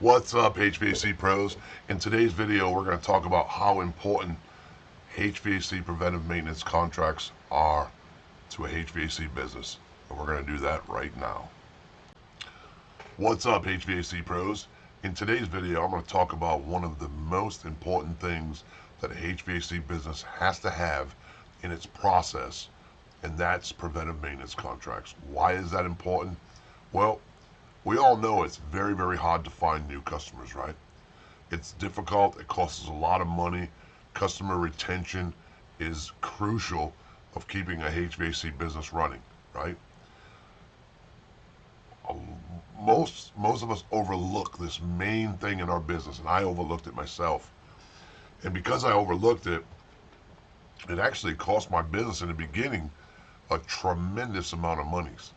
What's up, HVAC pros? In today's video, we're going to talk about how important HVAC preventive maintenance contracts are to a HVAC business. And we're going to do that right now. What's up, HVAC pros? In today's video, I'm going to talk about one of the most important things that a HVAC business has to have in its process, and that's preventive maintenance contracts. Why is that important? Well, we all know it's very, very hard to find new customers, right? It's difficult. It costs us a lot of money. Customer retention is crucial of keeping a HVAC business running, right? Most of us overlook this main thing in our business, and I overlooked it myself. And because I overlooked it, it actually cost my business in the beginning a tremendous amount of monies,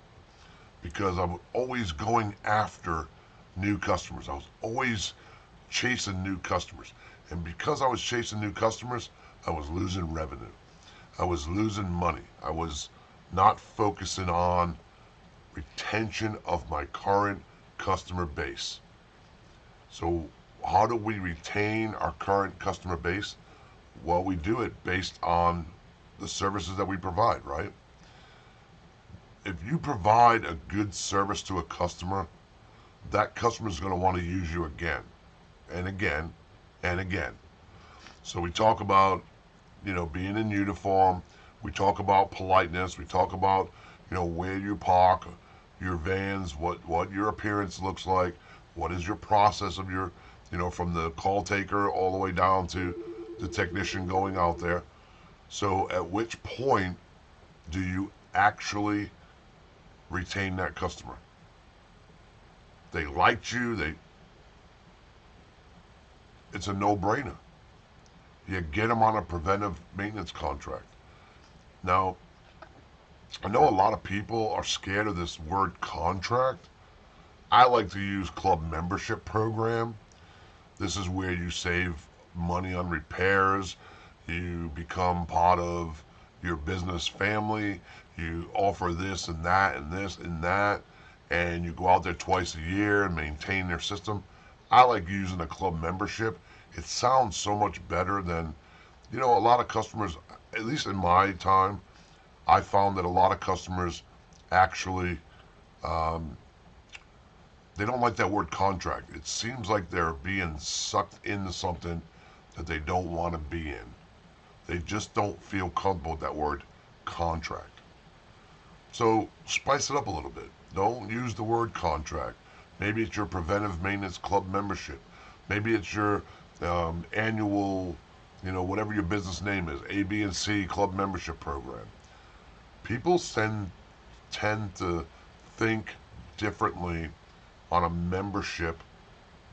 because I was always going after new customers. I was always chasing new customers. And because I was chasing new customers, I was losing revenue. I was losing money. I was not focusing on retention of my current customer base. So how do we retain our current customer base? Well, we do it based on the services that we provide, right? If you provide a good service to a customer, that customer is going to want to use you again and again and again. So we talk about, being in uniform. We talk about politeness. We talk about, where you park your vans, what your appearance looks like, what is your process of your, from the call taker all the way down to the technician going out there. So at which point do you actually retain that customer? They liked you, it's a no-brainer. You get them on a preventive maintenance contract. Now, I know a lot of people are scared of this word contract. I like to use club membership program. This is where you save money on repairs. You become part of your business family. You offer this and that and this and that, and you go out there twice a year and maintain their system. I like using a club membership. It sounds so much better than, a lot of customers, at least in my time, I found that a lot of customers actually, they don't like that word contract. It seems like they're being sucked into something that they don't want to be in. They just don't feel comfortable with that word contract. So spice it up a little bit. Don't use the word contract. Maybe it's your preventive maintenance club membership. Maybe it's your annual, whatever your business name is, A, B, and C club membership program. People tend to think differently on a membership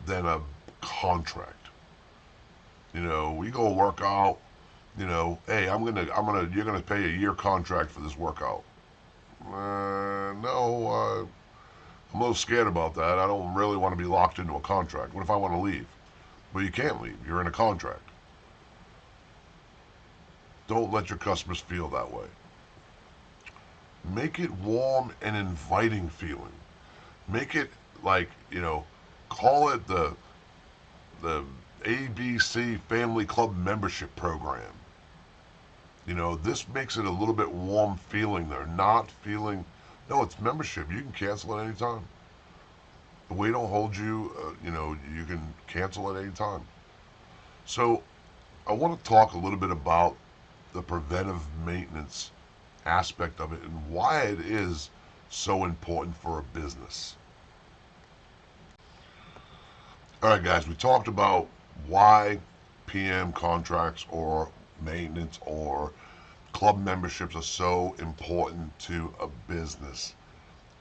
than a contract. We go work out. Hey, you're gonna pay a year contract for this workout. No, I'm a little scared about that. I don't really want to be locked into a contract. What if I want to leave? Well, you can't leave. You're in a contract. Don't let your customers feel that way. Make it warm and inviting feeling. Make it like, call it the ABC Family Club Membership Program. This makes it a little bit warm feeling. They're not feeling, no, it's membership. You can cancel at any time. We don't hold you, you can cancel at any time. So I want to talk a little bit about the preventive maintenance aspect of it and why it is so important for a business. All right, guys, we talked about why PM contracts or maintenance or club memberships are so important to a business.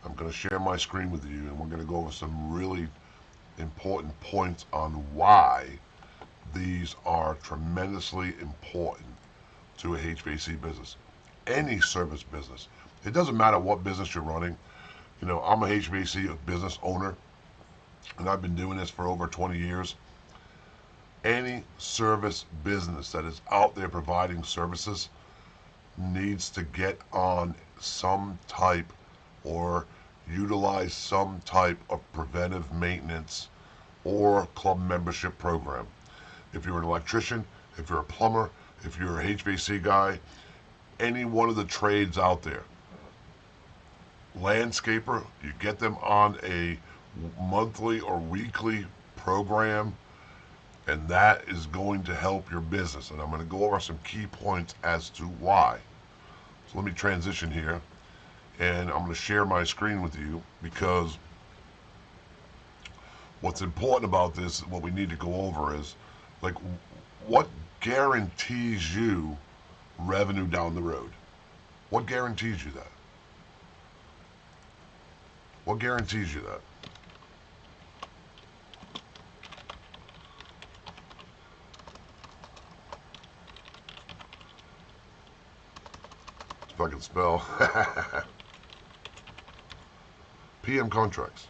I'm going to share my screen with you, and we're going to go over some really important points on why these are tremendously important to a HVAC business. Any service business. It doesn't matter what business you're running. I'm a HVAC business owner, and I've been doing this for over 20 years. Any service business that is out there providing services needs to get on some type or utilize some type of preventive maintenance or club membership program. If you're an electrician, if you're a plumber, if you're a HVAC guy, any one of the trades out there, landscaper, you get them on a monthly or weekly program, and that is going to help your business. And I'm going to go over some key points as to why. So let me transition here, and I'm going to share my screen with you, because what's important about this, what we need to go over is, like, what guarantees you revenue down the road? What guarantees you that? What guarantees you that? If I can spell. PM Contracts.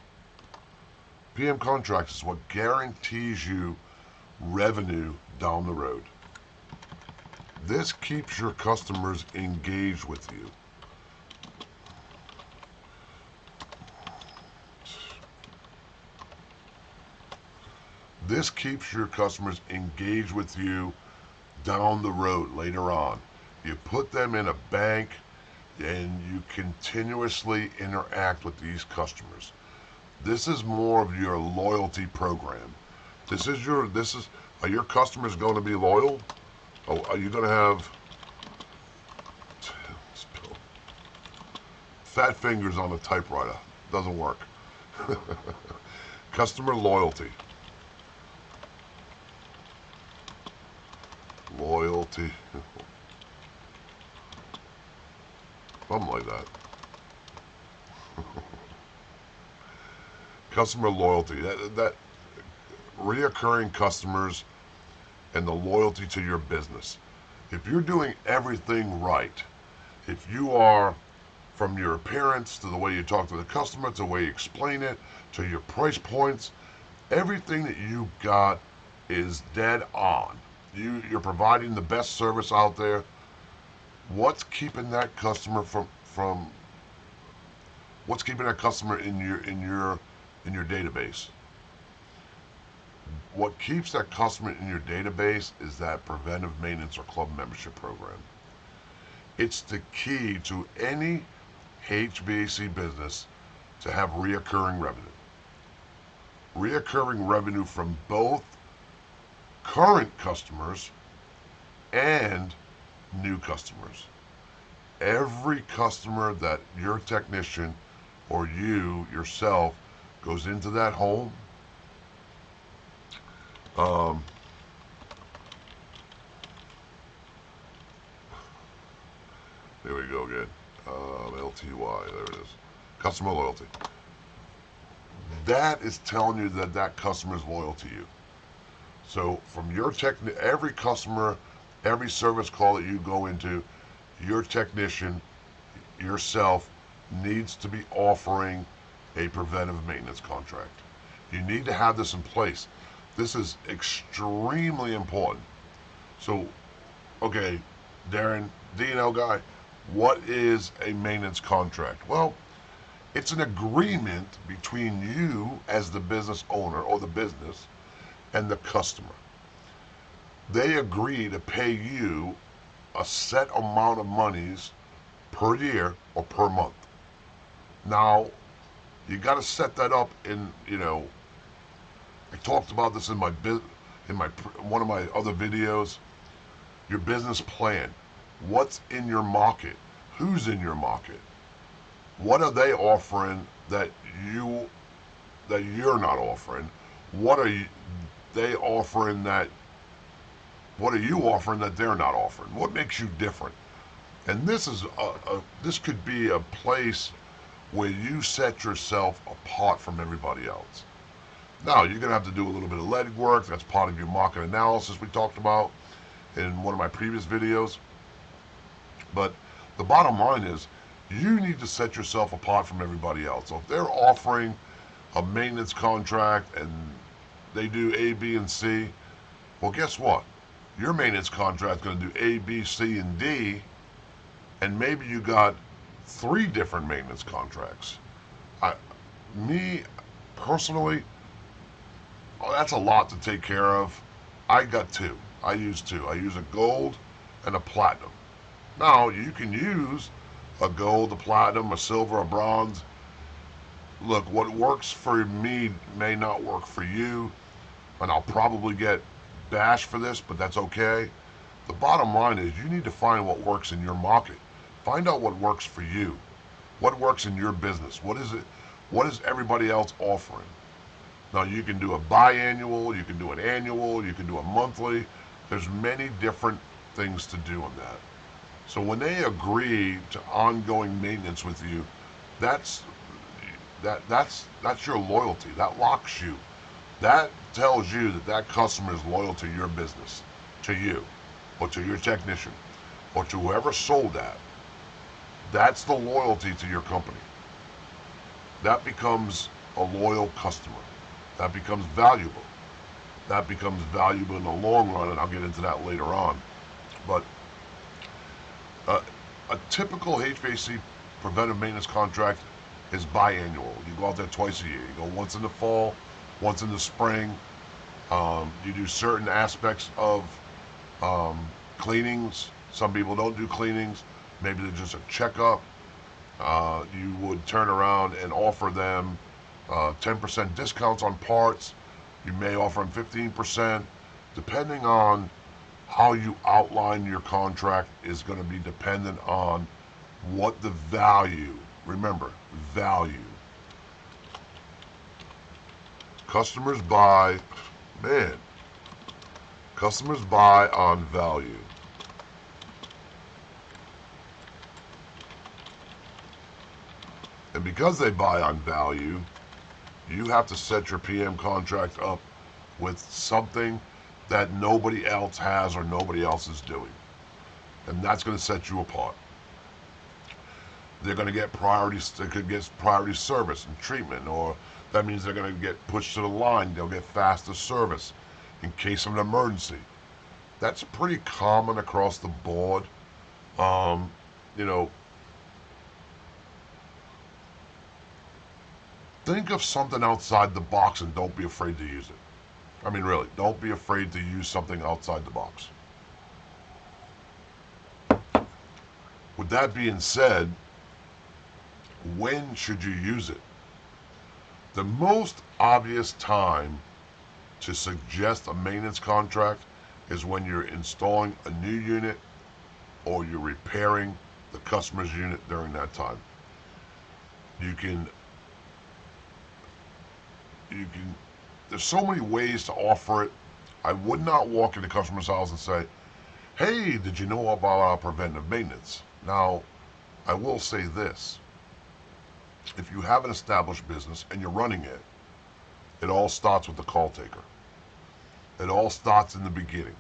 PM Contracts is what guarantees you revenue down the road. This keeps your customers engaged with you. This keeps your customers engaged with you down the road later on. You put them in a bank and you continuously interact with these customers. This is more of your loyalty program. Are your customers going to be loyal? Oh, are you going to have fat fingers on a typewriter? Doesn't work. Customer loyalty. Loyalty. Something like that. Customer loyalty. That reoccurring customers and the loyalty to your business. If you're doing everything right, if you are, from your appearance to the way you talk to the customer, to the way you explain it, to your price points, everything that you got is dead on. You're providing the best service out there. What's keeping that customer what's keeping that customer in your database? What keeps that customer in your database is that preventive maintenance or club membership program. It's the key to any HVAC business to have reoccurring revenue. Reoccurring revenue from both current customers and new customers. Every customer that your technician or you yourself goes into that home, there we go again. LTY, there it is. Customer loyalty. That is telling you that that customer is loyal to you. So from your every customer, every service call that you go into, your technician, yourself, needs to be offering a preventive maintenance contract. You need to have this in place. This is extremely important. So, okay, Darren, D&L guy, what is a maintenance contract? Well, it's an agreement between you as the business owner or the business and the customer. They agree to pay you a set amount of monies per year or per month. Now, you got to set that up in, I talked about this in my one of my other videos. Your business plan. What's in your market? Who's in your market? What are they offering that you're not offering? What are they offering that? What are you offering that they're not offering? What makes you different? And this is this could be a place where you set yourself apart from everybody else. Now, you're going to have to do a little bit of legwork. That's part of your market analysis we talked about in one of my previous videos. But the bottom line is, you need to set yourself apart from everybody else. So if they're offering a maintenance contract and they do A, B, and C, well, guess what? Your maintenance contract is going to do A, B, C, and D, and maybe you got 3 different maintenance contracts. Me, personally, Oh, that's a lot to take care of. I got two. I use two. I use a gold and a platinum. Now, you can use a gold, a platinum, a silver, a bronze. Look, what works for me may not work for you, and I'll probably get bashed for this, but that's okay. The bottom line is you need to find what works in your market. Find out what works for you. What works in your business? What is it? What is everybody else offering? Now you can do a biannual, you can do an annual, you can do a monthly. There's many different things to do in that. So when they agree to ongoing maintenance with you, that's that's your loyalty. That locks you. That tells you that that customer is loyal to your business, to you, or to your technician, or to whoever sold that. That's the loyalty to your company. That becomes a loyal customer. That becomes valuable. That becomes valuable in the long run, and I'll get into that later on. But uh, a typical HVAC preventive maintenance contract is biannual. You go out there twice a year. You go once in the fall, once in the spring. You do certain aspects of cleanings. Some people don't do cleanings. Maybe they're just a checkup. You would turn around and offer them 10% discounts on parts. You may offer them 15%. Depending on how you outline your contract is going to be dependent on what the value, remember, value. Customers buy, man, customers buy on value. And because they buy on value, you have to set your PM contract up with something that nobody else has or nobody else is doing. And that's going to set you apart. They're going to get priority, they could get priority service and treatment, or that means they're going to get pushed to the line. They'll get faster service in case of an emergency. That's pretty common across the board. You know, think of something outside the box and don't be afraid to use it. I mean, really, don't be afraid to use something outside the box. With that being said, when should you use it? The most obvious time to suggest a maintenance contract is when you're installing a new unit or you're repairing the customer's unit during that time. You can there's so many ways to offer it. I would not walk into the customer's house and say, hey, did you know about our preventive maintenance? Now, I will say this. If you have an established business and you're running it, it all starts with the call taker. It all starts in the beginning.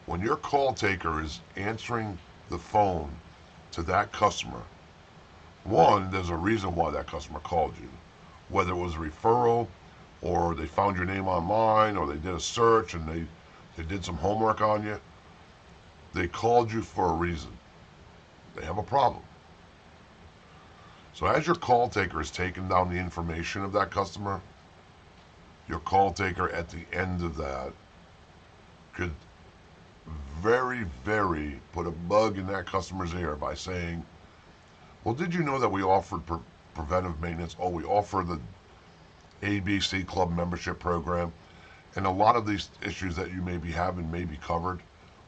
When your call taker is answering the phone to that customer, one, there's a reason why that customer called you. Whether it was a referral, or they found your name online, or they did a search and they did some homework on you. They called you for a reason. They have a problem. So as your call taker is taking down the information of that customer, your call taker at the end of that could very, very put a bug in that customer's ear by saying, well, did you know that we offered preventive maintenance? Oh, we offer the ABC Club membership program. And a lot of these issues that you may be having may be covered,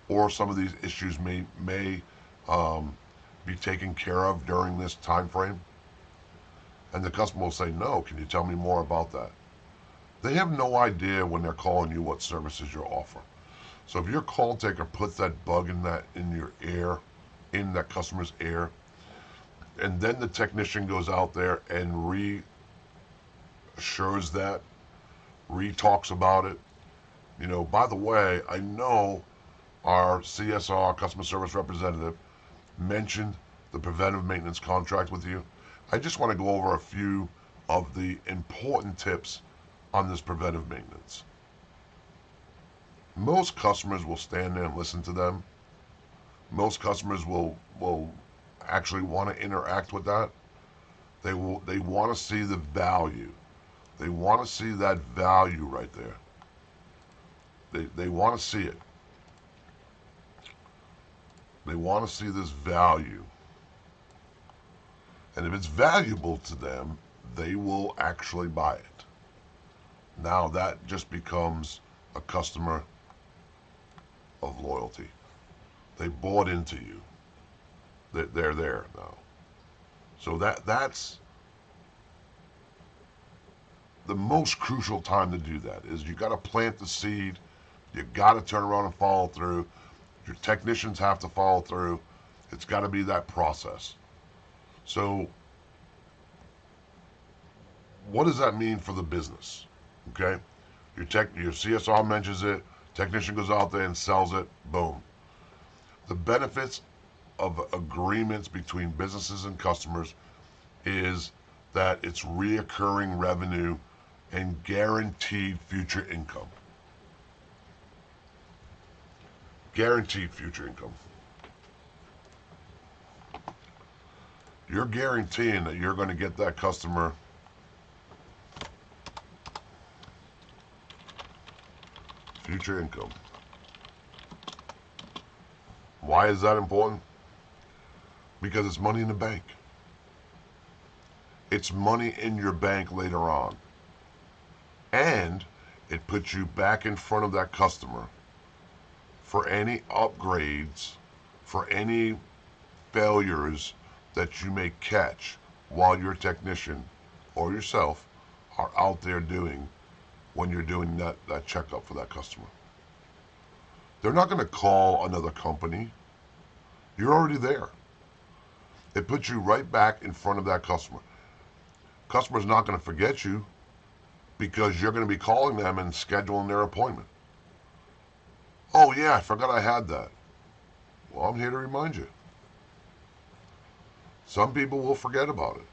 or some of these issues may be taken care of during this time frame. And the customer will say, no, can you tell me more about that? They have no idea when they're calling you what services you're offering. So if your call taker puts that bug in your ear, in that customer's ear, and then the technician goes out there and reassures that, re-talks about it. You know, by the way, I know our CSR, customer service representative, mentioned the preventive maintenance contract with you. I just want to go over a few of the important tips on this preventive maintenance. Most customers will stand there and listen to them. Most customers will actually want to interact with that. They want to see the value. They want to see that value right there. They want to see it. They want to see this value. And if it's valuable to them, they will actually buy it. Now that just becomes a customer of loyalty. They bought into you. They're there now. So that's the most crucial time to do that. Is you got to plant the seed. You got to turn around and follow through. Your technicians have to follow through. It's got to be that process. So what does that mean for the business? Okay, your CSR mentions it. Technician goes out there and sells it. Boom. The benefits of agreements between businesses and customers is that it's reoccurring revenue and guaranteed future income. Guaranteed future income. You're guaranteeing that you're going to get that customer future income. Why is that important? Because it's money in the bank. It's money in your bank later on. And it puts you back in front of that customer for any upgrades, for any failures that you may catch while your technician or yourself are out there doing when you're doing that checkup for that customer. They're not going to call another company. You're already there. It puts you right back in front of that customer. Customer's not going to forget you because you're going to be calling them and scheduling their appointment. Oh yeah, I forgot I had that. Well, I'm here to remind you. Some people will forget about it.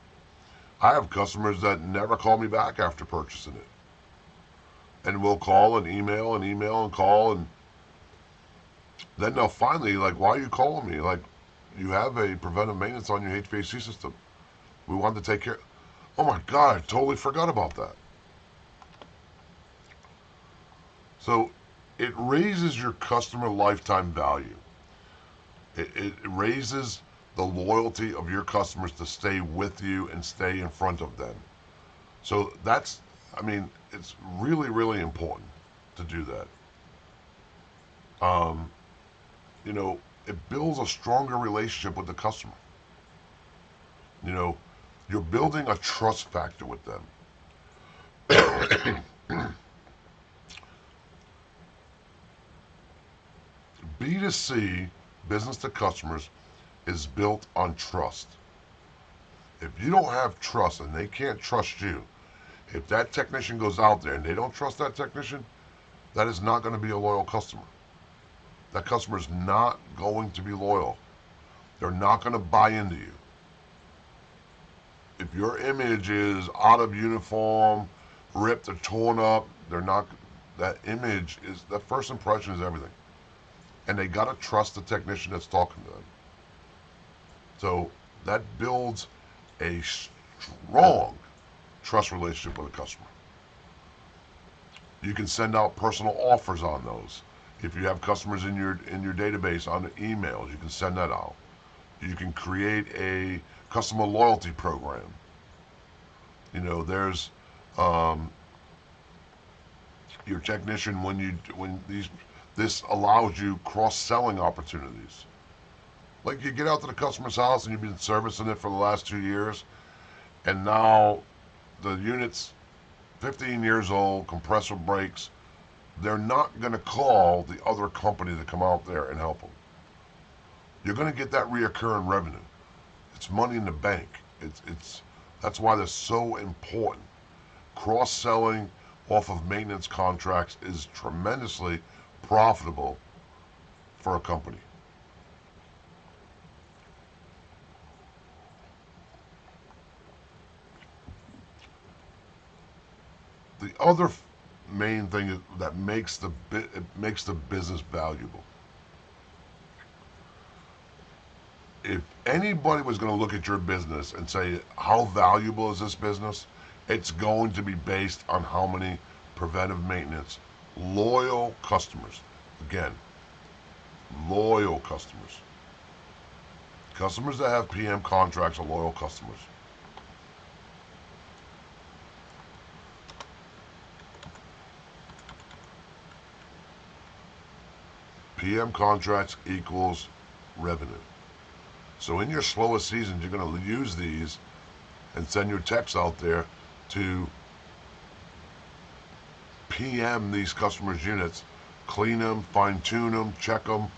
I have customers that never call me back after purchasing it. And we'll call and email and call, and then they'll finally, like, why are you calling me? Like, you have a preventive maintenance on your HVAC system. We want to take care. Oh my God, I totally forgot about that. So it raises your customer lifetime value. It raises the loyalty of your customers to stay with you and stay in front of them. So that's, I mean, it's really, really important to do that. You know, it builds a stronger relationship with the customer. You know, you're building a trust factor with them. B2C, business to customers, is built on trust. If you don't have trust and they can't trust you, if that technician goes out there and they don't trust that technician, that is not going to be a loyal customer. That customer is not going to be loyal. They're not going to buy into you. If your image is out of uniform, ripped or torn up, they're not. That image is, that first impression is everything. And they got to trust the technician that's talking to them. So that builds a strong trust relationship with a customer. You can send out personal offers on those. If you have customers in your database on the emails, you can send that out. You can create a customer loyalty program. You know, there's your technician this allows you cross-selling opportunities. Like, you get out to the customer's house and you've been servicing it for the last 2 years, and now the unit's 15 years old, compressor breaks. They're not going to call the other company to come out there and help them. You're going to get that reoccurring revenue. It's money in the bank. That's why they're so important. Cross-selling off of maintenance contracts is tremendously profitable for a company. The other main thing that makes the business valuable. If anybody was going to look at your business and say, how valuable is this business? It's going to be based on how many preventive maintenance loyal customers. Again, loyal customers. Customers that have PM contracts are loyal customers. PM contracts equals revenue. So in your slowest seasons, you're going to use these and send your techs out there to PM these customers' units, clean them, fine tune them, check them,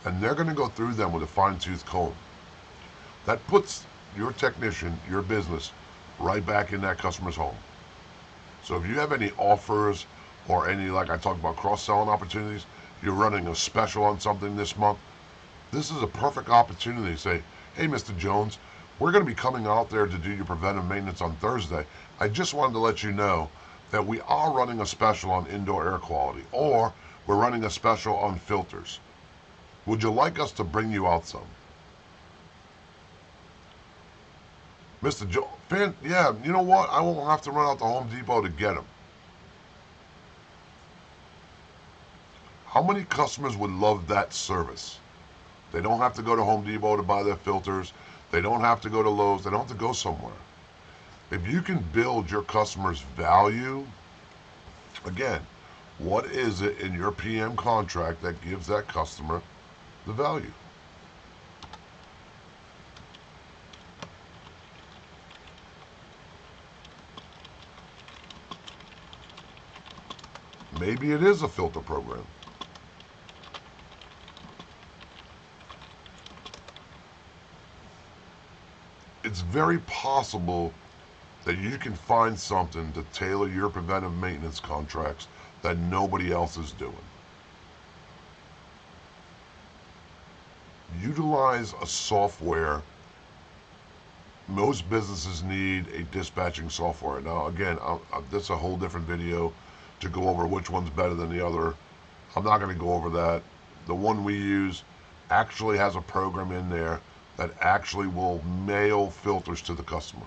and they're going to go through them with a fine tooth comb. That puts your technician, your business, right back in that customer's home. So if you have any offers or any, like I talked about, cross-selling opportunities, you're running a special on something this month, this is a perfect opportunity to say, hey, Mr. Jones, we're going to be coming out there to do your preventive maintenance on Thursday. I just wanted to let you know that we are running a special on indoor air quality, or we're running a special on filters. Would you like us to bring you out some? Mr. Jones, yeah, you know what? I won't have to run out to Home Depot to get them. How many customers would love that service? They don't have to go to Home Depot to buy their filters. They don't have to go to Lowe's. They don't have to go somewhere. If you can build your customers' value, again, what is it in your PM contract that gives that customer the value? Maybe it is a filter program. It's very possible that you can find something to tailor your preventive maintenance contracts that nobody else is doing. Utilize a software. Most businesses need a dispatching software. Now, again, this is a whole different video to go over which one's better than the other. I'm not going to go over that. The one we use actually has a program in there that actually will mail filters to the customer.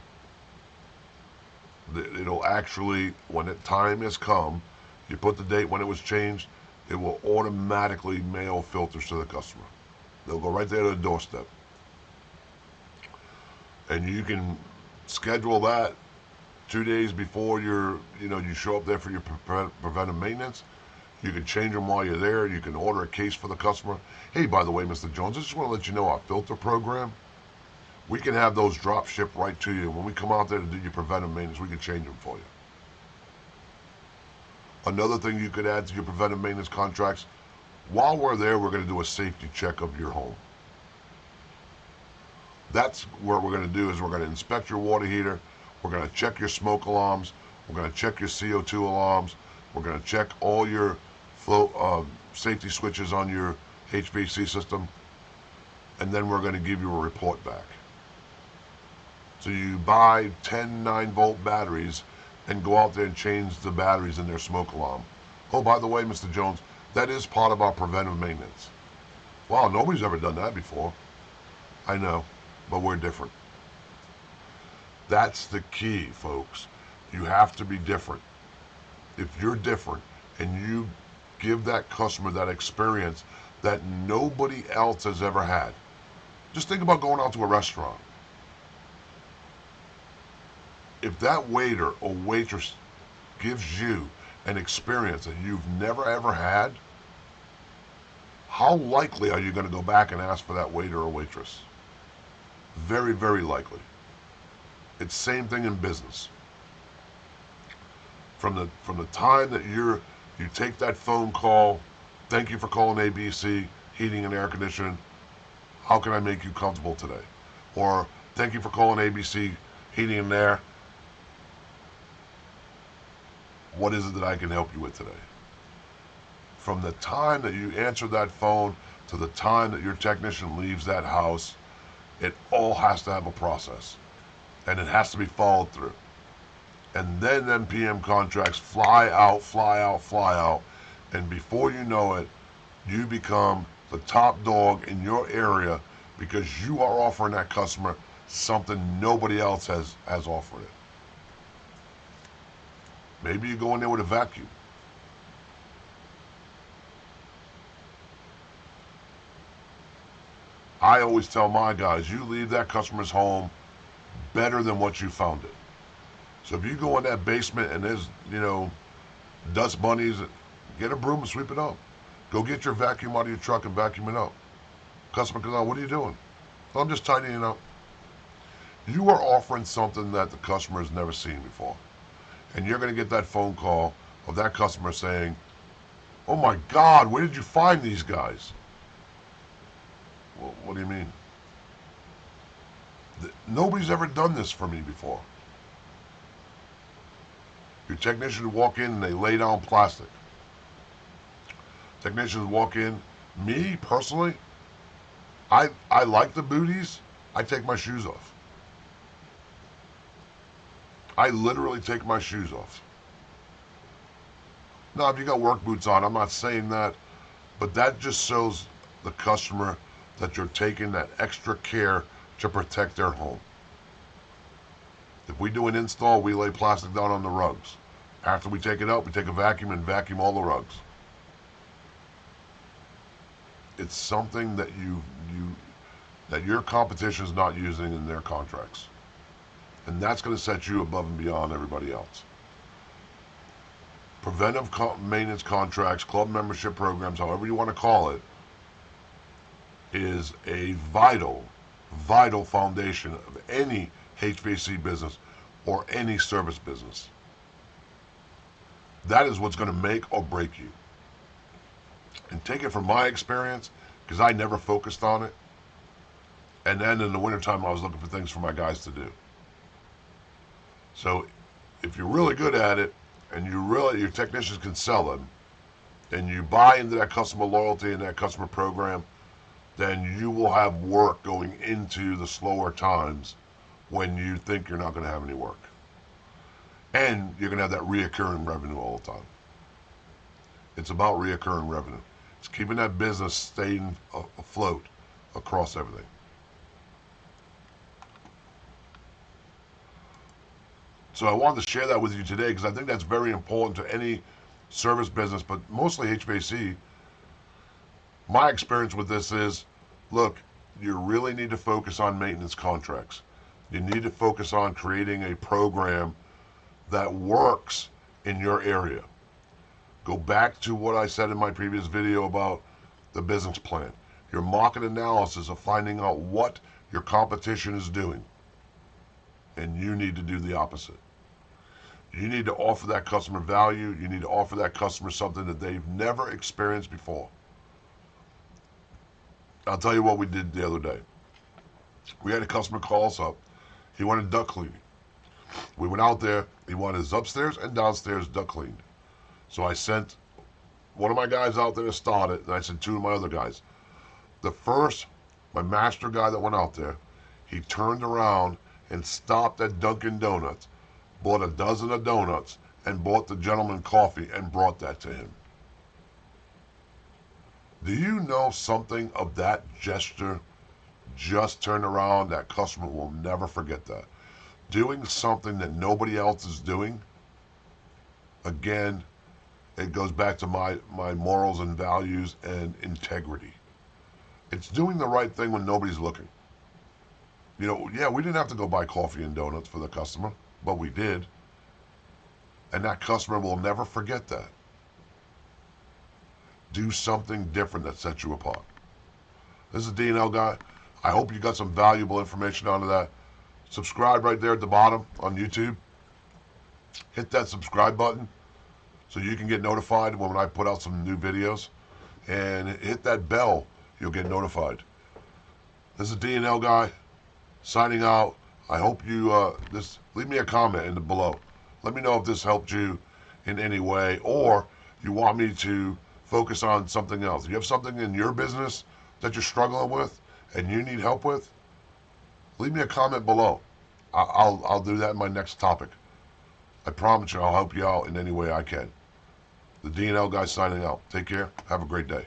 It'll actually, when the time has come, you put the date when it was changed, it will automatically mail filters to the customer. They'll go right there to the doorstep. And you can schedule that 2 days before you show up there for your preventive maintenance. You can change them while you're there. You can order a case for the customer. Hey, by the way, Mr. Jones, I just want to let you know our filter program, we can have those drop shipped right to you. When we come out there to do your preventive maintenance, we can change them for you. Another thing you could add to your preventive maintenance contracts, while we're there, we're going to do a safety check of your home. That's what we're going to do is we're going to inspect your water heater. We're going to check your smoke alarms. We're going to check your CO2 alarms. We're going to check all your safety switches on your HVAC system. And then we're going to give you a report back. So you buy 10 9-volt batteries and go out there and change the batteries in their smoke alarm. Oh, by the way, Mr. Jones, that is part of our preventive maintenance. Wow, nobody's ever done that before. I know, but we're different. That's the key, folks. You have to be different. If you're different and you give that customer that experience that nobody else has ever had. Just think about going out to a restaurant. If that waiter or waitress gives you an experience that you've never ever had, how likely are you going to go back and ask for that waiter or waitress? Very, very likely. It's the same thing in business. From the time that you take that phone call, thank you for calling ABC Heating and Air Conditioning. How can I make you comfortable today? Or thank you for calling ABC Heating and Air. What is it that I can help you with today? From the time that you answer that phone to the time that your technician leaves that house, it all has to have a process. And it has to be followed through. And then them PM contracts fly out, fly out, fly out. And before you know it, you become the top dog in your area because you are offering that customer something nobody else has offered it. Maybe you go in there with a vacuum. I always tell my guys, you leave that customer's home better than what you found it. So if you go in that basement and there's, dust bunnies, get a broom and sweep it up. Go get your vacuum out of your truck and vacuum it up. Customer comes out, what are you doing? "Oh, I'm just tidying up." You are offering something that the customer has never seen before. And you're going to get that phone call of that customer saying, "Oh my God, where did you find these guys?" Well, what do you mean? Nobody's ever done this for me before. Your technicians walk in and they lay down plastic. Technicians walk in. Me, personally, I like the booties. I take my shoes off. I literally take my shoes off. Now, if you got work boots on, I'm not saying that, but that just shows the customer that you're taking that extra care to protect their home. If we do an install, we lay plastic down on the rugs. After we take it out, we take a vacuum and vacuum all the rugs. It's something that that your competition is not using in their contracts. And that's going to set you above and beyond everybody else. Preventive maintenance contracts, club membership programs, however you want to call it, is a vital foundation of any HVAC business or any service business. That is what's going to make or break you. And take it from my experience, because I never focused on it. And then in the wintertime, I was looking for things for my guys to do. So if you're really good at it, and your technicians can sell them, and you buy into that customer loyalty and that customer program, then you will have work going into the slower times when you think you're not going to have any work. And you're going to have that reoccurring revenue all the time. It's about reoccurring revenue. It's keeping that business staying afloat across everything. So I wanted to share that with you today because I think that's very important to any service business, but mostly HVAC. My experience with this is, look, you really need to focus on maintenance contracts. You need to focus on creating a program that works in your area. Go back to what I said in my previous video about the business plan. Your market analysis of finding out what your competition is doing. And you need to do the opposite. You need to offer that customer value. You need to offer that customer something that they've never experienced before. I'll tell you what we did the other day. We had a customer call us up. He wanted duct cleaning. We went out there. He wanted his upstairs and downstairs duct cleaned. So I sent one of my guys out there to start it, and I sent two of my other guys. My master guy that went out there, he turned around and stopped at Dunkin' Donuts, bought a dozen of donuts, and bought the gentleman coffee and brought that to him. Do you know something of that gesture just turned around? That customer will never forget that. Doing something that nobody else is doing, again, it goes back to my morals and values and integrity. It's doing the right thing when nobody's looking. We didn't have to go buy coffee and donuts for the customer, but we did. And that customer will never forget that. Do something different that sets you apart. This is D&L Guy. I hope you got some valuable information out of that. Subscribe right there at the bottom on YouTube. Hit that subscribe button so you can get notified when I put out some new videos. And hit that bell, you'll get notified. This is D&L Guy signing out. I hope you just leave me a comment below. Let me know if this helped you in any way, or you want me to focus on something else. If you have something in your business that you're struggling with and you need help with, leave me a comment below. I'll do that in my next topic. I promise you I'll help you out in any way I can. The D&L Guy signing out. Take care. Have a great day.